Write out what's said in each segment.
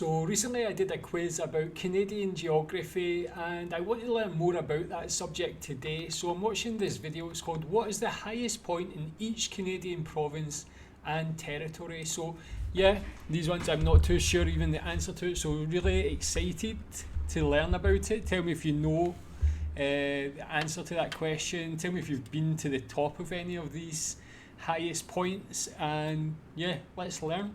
So recently I did a quiz about Canadian geography and I want to learn more about that subject today. So I'm watching this video. It's called "What is the highest point in each Canadian province and territory?" So yeah, these ones I'm not too sure even the answer to, so really excited to learn about it. Tell me if you know the answer to that question. Tell me if you've been to the top of any of these highest points, and yeah, let's learn.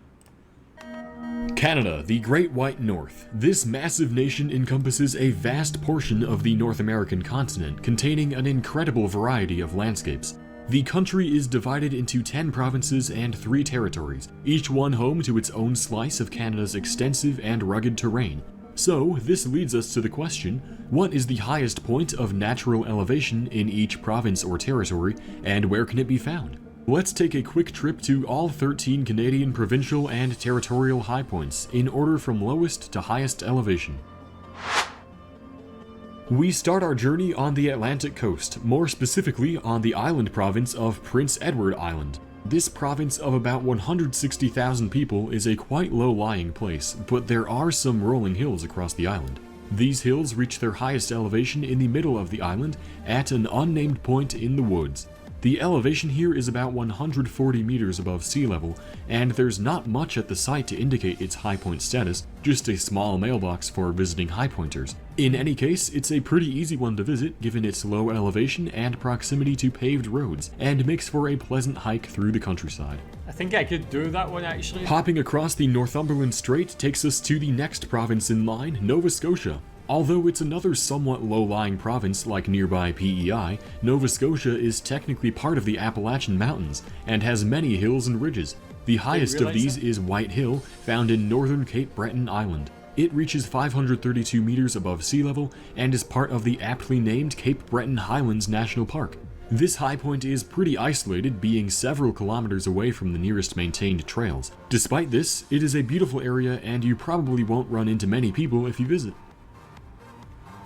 Canada, the Great White North. This massive nation encompasses a vast portion of the North American continent, containing an incredible variety of landscapes. The country is divided into 10 provinces and 3 territories, each one home to its own slice of Canada's extensive and rugged terrain. So, this leads us to the question, what is the highest point of natural elevation in each province or territory, and where can it be found? Let's take a quick trip to all 13 Canadian provincial and territorial high points, in order from lowest to highest elevation. We start our journey on the Atlantic coast, more specifically on the island province of Prince Edward Island. This province of about 160,000 people is a quite low-lying place, but there are some rolling hills across the island. These hills reach their highest elevation in the middle of the island, at an unnamed point in the woods. The elevation here is about 140 meters above sea level, and there's not much at the site to indicate its high point status, just a small mailbox for visiting high pointers. In any case, it's a pretty easy one to visit given its low elevation and proximity to paved roads, and makes for a pleasant hike through the countryside. I think I could do that one actually. Hopping across the Northumberland Strait takes us to the next province in line, Nova Scotia. Although it's another somewhat low-lying province like nearby PEI, Nova Scotia is technically part of the Appalachian Mountains and has many hills and ridges. The highest of these is White Hill, found in northern Cape Breton Island. It reaches 532 meters above sea level and is part of the aptly named Cape Breton Highlands National Park. This high point is pretty isolated, being several kilometers away from the nearest maintained trails. Despite this, it is a beautiful area and you probably won't run into many people if you visit.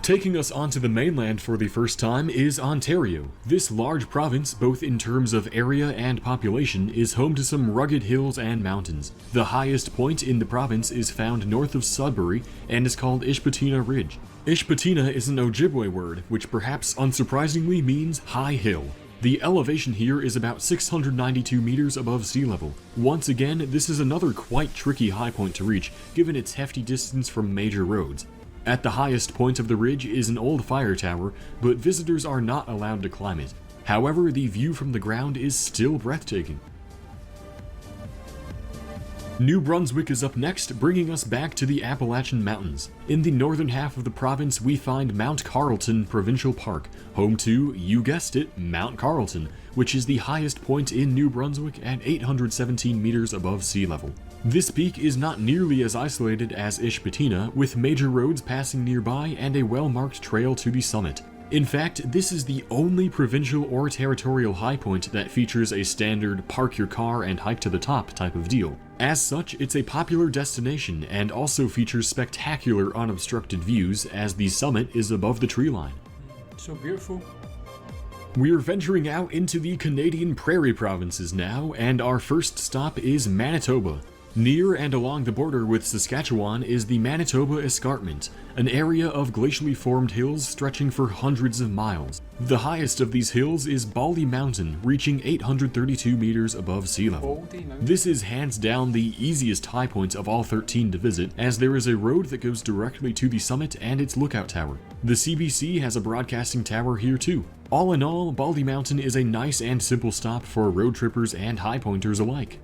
Taking us onto the mainland for the first time is Ontario. This large province, both in terms of area and population, is home to some rugged hills and mountains. The highest point in the province is found north of Sudbury and is called Ishpetina Ridge. Ishpetina is an Ojibwe word, which perhaps unsurprisingly means high hill. The elevation here is about 692 meters above sea level. Once again, this is another quite tricky high point to reach, given its hefty distance from major roads. At the highest point of the ridge is an old fire tower, but visitors are not allowed to climb it. However, the view from the ground is still breathtaking. New Brunswick is up next, bringing us back to the Appalachian Mountains. In the northern half of the province, we find Mount Carleton Provincial Park, home to, you guessed it, Mount Carleton, which is the highest point in New Brunswick at 817 meters above sea level. This peak is not nearly as isolated as Ishpetina, with major roads passing nearby and a well-marked trail to the summit. In fact, this is the only provincial or territorial high point that features a standard park your car and hike to the top type of deal. As such, it's a popular destination and also features spectacular unobstructed views as the summit is above the tree line. So beautiful. We're venturing out into the Canadian Prairie provinces now, and our first stop is Manitoba. Near and along the border with Saskatchewan is the Manitoba Escarpment, an area of glacially formed hills stretching for hundreds of miles. The highest of these hills is Baldy Mountain, reaching 832 meters above sea level. This is hands down the easiest high point of all 13 to visit, as there is a road that goes directly to the summit and its lookout tower. The CBC has a broadcasting tower here too. All in all, Baldy Mountain is a nice and simple stop for road trippers and high pointers alike.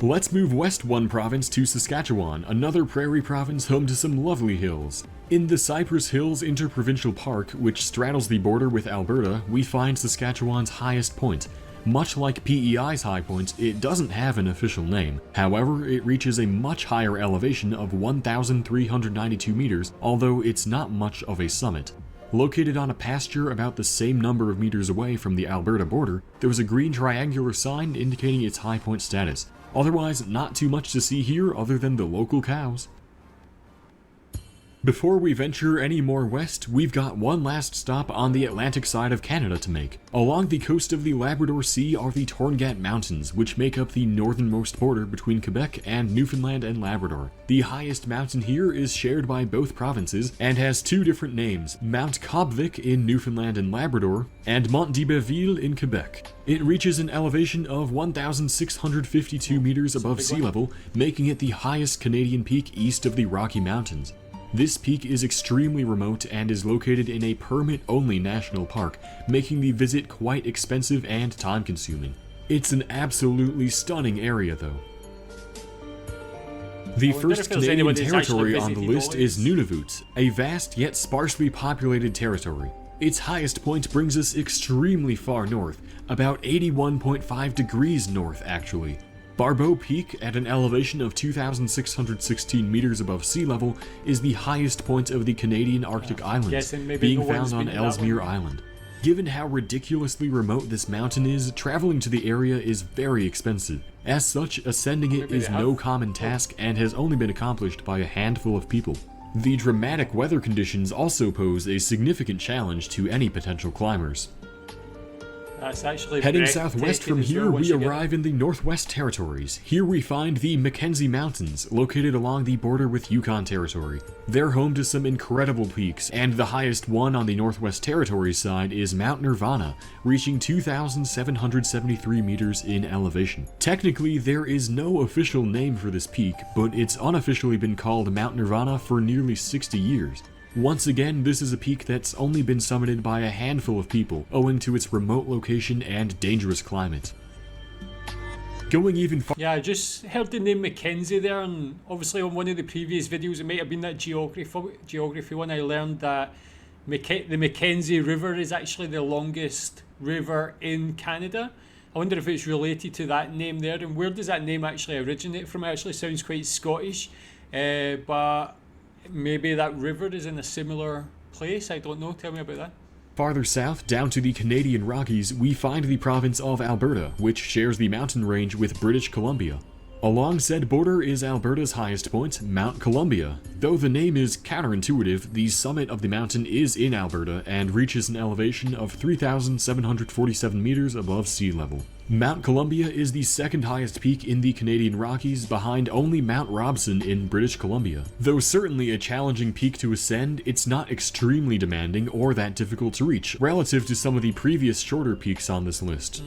Let's move west one province to Saskatchewan, another prairie province home to some lovely hills. In the Cypress Hills Interprovincial Park, which straddles the border with Alberta, we find Saskatchewan's highest point. Much like PEI's high point, it doesn't have an official name. However, it reaches a much higher elevation of 1,392 meters, although it's not much of a summit. Located on a pasture about the same number of meters away from the Alberta border, there was a green triangular sign indicating its high point status. Otherwise, not too much to see here other than the local cows. Before we venture any more west, we've got one last stop on the Atlantic side of Canada to make. Along the coast of the Labrador Sea are the Torngat Mountains, which make up the northernmost border between Quebec and Newfoundland and Labrador. The highest mountain here is shared by both provinces and has two different names, Mount Cobvic in Newfoundland and Labrador, and Mont d'Iberville in Quebec. It reaches an elevation of 1,652 meters above sea level, making it the highest Canadian peak east of the Rocky Mountains. This peak is extremely remote and is located in a permit-only national park, making the visit quite expensive and time-consuming. It's an absolutely stunning area, though. The first Canadian territory on the list is Nunavut, a vast yet sparsely populated territory. Its highest point brings us extremely far north, about 81.5 degrees north actually. Barbeau Peak, at an elevation of 2,616 meters above sea level, is the highest point of the Canadian Arctic Islands, being found on Ellesmere Island. Given how ridiculously remote this mountain is, traveling to the area is very expensive. As such, ascending it is no common task and has only been accomplished by a handful of people. The dramatic weather conditions also pose a significant challenge to any potential climbers. Heading southwest from here, we arrive in the Northwest Territories. Here we find the Mackenzie Mountains, located along the border with Yukon Territory. They're home to some incredible peaks, and the highest one on the Northwest Territories side is Mount Nirvana, reaching 2,773 meters in elevation. Technically, there is no official name for this peak, but it's unofficially been called Mount Nirvana for nearly 60 years. Once again, this is a peak that's only been summited by a handful of people, owing to its remote location and dangerous climate. Going even far. Yeah, I just heard the name Mackenzie there, and obviously on one of the previous videos, it might have been that geography one, I learned that the Mackenzie River is actually the longest river in Canada. I wonder if it's related to that name there, and where does that name actually originate from? It actually sounds quite Scottish, but maybe that river is in a similar place. I don't know. Tell me about that. Farther south, down to the Canadian Rockies, we find the province of Alberta, which shares the mountain range with British Columbia. Along said border is Alberta's highest point, Mount Columbia. Though the name is counterintuitive, the summit of the mountain is in Alberta and reaches an elevation of 3,747 meters above sea level. Mount Columbia is the second highest peak in the Canadian Rockies, behind only Mount Robson in British Columbia. Though certainly a challenging peak to ascend, it's not extremely demanding or that difficult to reach, relative to some of the previous shorter peaks on this list.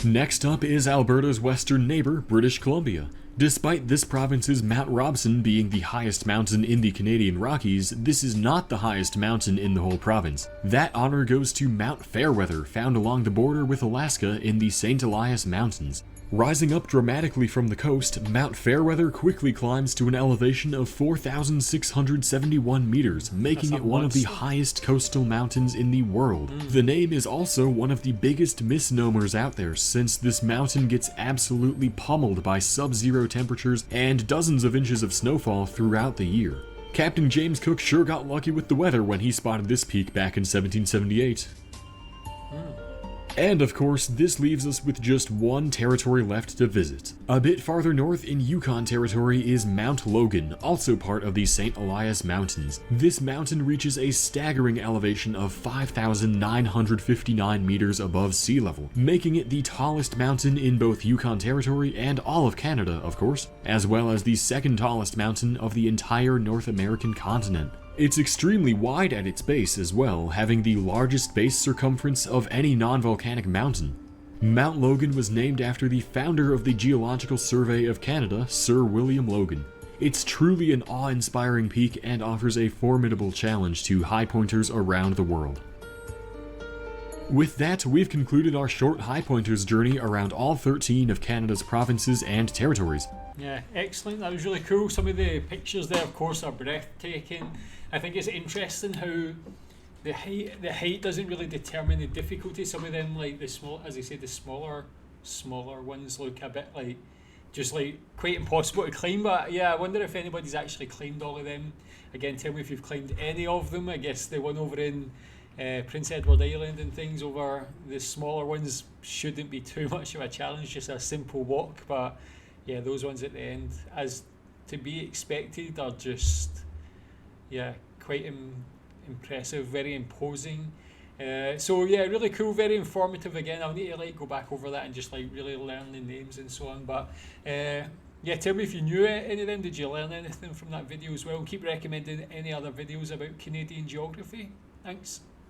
Next up is Alberta's western neighbor, British Columbia. Despite this province's Mount Robson being the highest mountain in the Canadian Rockies, this is not the highest mountain in the whole province. That honor goes to Mount Fairweather, found along the border with Alaska in the St. Elias Mountains. Rising up dramatically from the coast, Mount Fairweather quickly climbs to an elevation of 4,671 meters, making it one of the highest coastal mountains in the world. The name is also one of the biggest misnomers out there, since this mountain gets absolutely pummeled by sub-zero temperatures and dozens of inches of snowfall throughout the year. Captain James Cook sure got lucky with the weather when he spotted this peak back in 1778. And of course, this leaves us with just one territory left to visit. A bit farther north in Yukon Territory is Mount Logan, also part of the St. Elias Mountains. This mountain reaches a staggering elevation of 5,959 meters above sea level, making it the tallest mountain in both Yukon Territory and all of Canada, of course, as well as the second tallest mountain of the entire North American continent. It's extremely wide at its base as well, having the largest base circumference of any non-volcanic mountain. Mount Logan was named after the founder of the Geological Survey of Canada, Sir William Logan. It's truly an awe-inspiring peak and offers a formidable challenge to high pointers around the world. With that, we've concluded our short high pointers journey around all 13 of Canada's provinces and territories. Yeah, excellent. That was really cool. Some of the pictures there, of course, are breathtaking. I think it's interesting how the height doesn't really determine the difficulty. Some of them, like the small, as I say, the smaller ones look a bit like just like quite impossible to climb. But yeah, I wonder if anybody's actually climbed all of them. Again, tell me if you've climbed any of them. I guess the one over in Prince Edward Island and things over the smaller ones shouldn't be too much of a challenge, just a simple walk. But yeah, those ones at the end, as to be expected, are just yeah, quite impressive, very imposing. So yeah, really cool, very informative. Again, I'll need to like go back over that and just like really learn the names and so on. But yeah, tell me if you knew any of them. Did you learn anything from that video as well? Keep recommending any other videos about Canadian geography. Thanks.